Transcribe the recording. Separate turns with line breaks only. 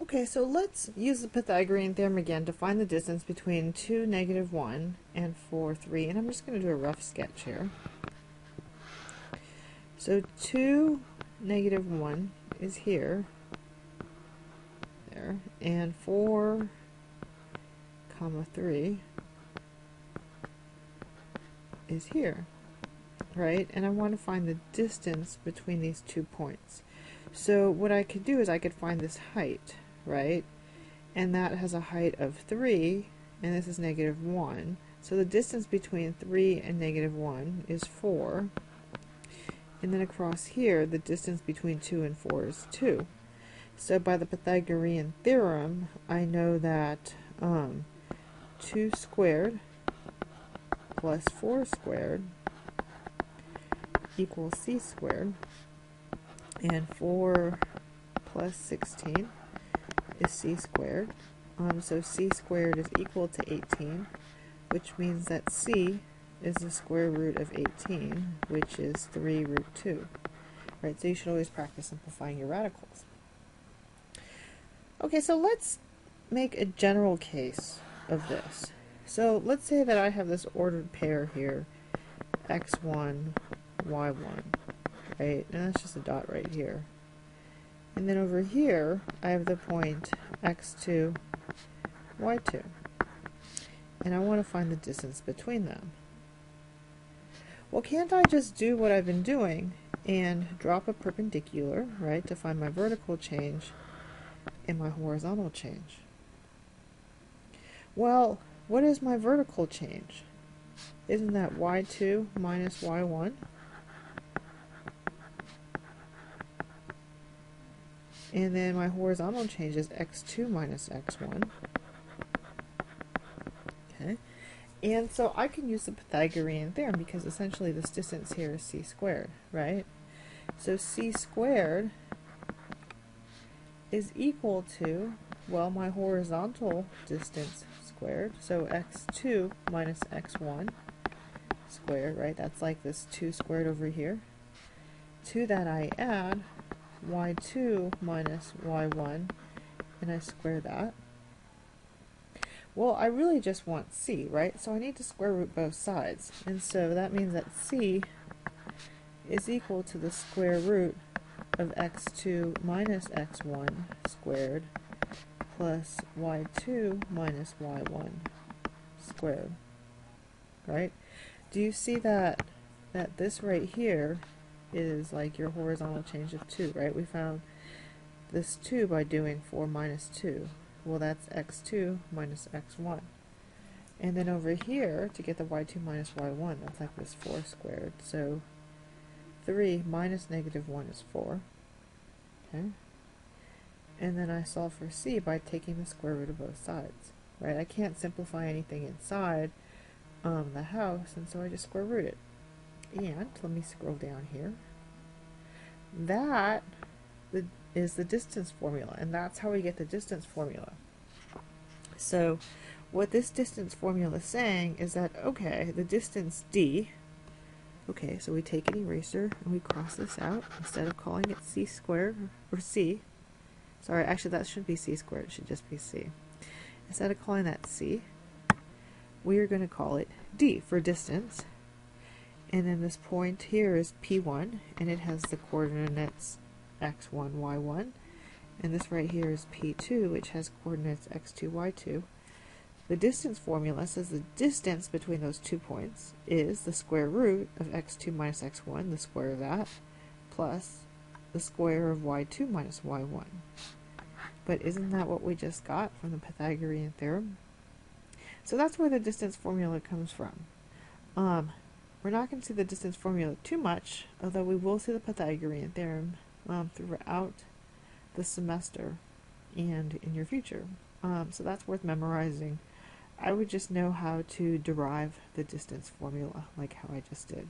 Okay, so let's use the Pythagorean theorem again to find the distance between 2, -1 and 4, 3, and I'm just going to do a rough sketch here. So 2, -1 is here, there, and 4, 3 is here, right? And I want to find the distance between these 2 points. So what I could do is I could find this height, right? And that has a height of 3, and this is -1. So the distance between 3 and -1 is 4. And then across here, the distance between 2 and 4 is 2. So by the Pythagorean theorem, I know that 2 squared plus 4 squared equals c squared, and 4 plus 16 is c squared. So c squared is equal to 18, which means that c is the square root of 18, which is 3 root 2. Right, so you should always practice simplifying your radicals. Okay, so let's make a general case of this. So let's say that I have this ordered pair here, x1, y1, right? And that's just a dot right here. And then over here, I have the point x2, y2. And I want to find the distance between them. Well, can't I just do what I've been doing and drop a perpendicular, right, to find my vertical change and my horizontal change? Well, what is my vertical change? Isn't that y2 minus y1? And then my horizontal change is x2 minus x1. Okay. And so I can use the Pythagorean theorem because essentially this distance here is c squared, right? So c squared is equal to, well, my horizontal distance squared, so x2 minus x1 squared, right? That's like this 2 squared over here. To that I add y2 minus y1, and I square that. Well, I really just want c, right? So I need to square root both sides. And so that means that c is equal to the square root of x2 minus x1 squared plus y2 minus y1 squared, right? Do you see that this right here is like your horizontal change of 2, right? We found this 2 by doing 4 minus 2. Well, that's x2 minus x1. And then over here, to get the y2 minus y1, that's like this 4 squared. So 3 minus -1 is 4. Okay. And then I solve for c by taking the square root of both sides. Right? I can't simplify anything inside the house, and so I just square root it. And let me scroll down here. That is the distance formula, and that's how we get the distance formula. So what this distance formula is saying is that, okay, the distance d, okay, so we take an eraser and we cross this out. Instead of calling it c squared, or c, sorry, actually that should be c squared, it should just be c. Instead of calling that c, we are going to call it d for distance. And then this point here is P1, and it has the coordinates x1, y1. And this right here is P2, which has coordinates x2, y2. The distance formula says the distance between those 2 points is the square root of x2 minus x1, the square of that, plus the square of y2 minus y1. But isn't that what we just got from the Pythagorean theorem? So that's where the distance formula comes from. We're not going to see the distance formula too much, although we will see the Pythagorean theorem throughout the semester and in your future. So that's worth memorizing. I would just know how to derive the distance formula, like how I just did.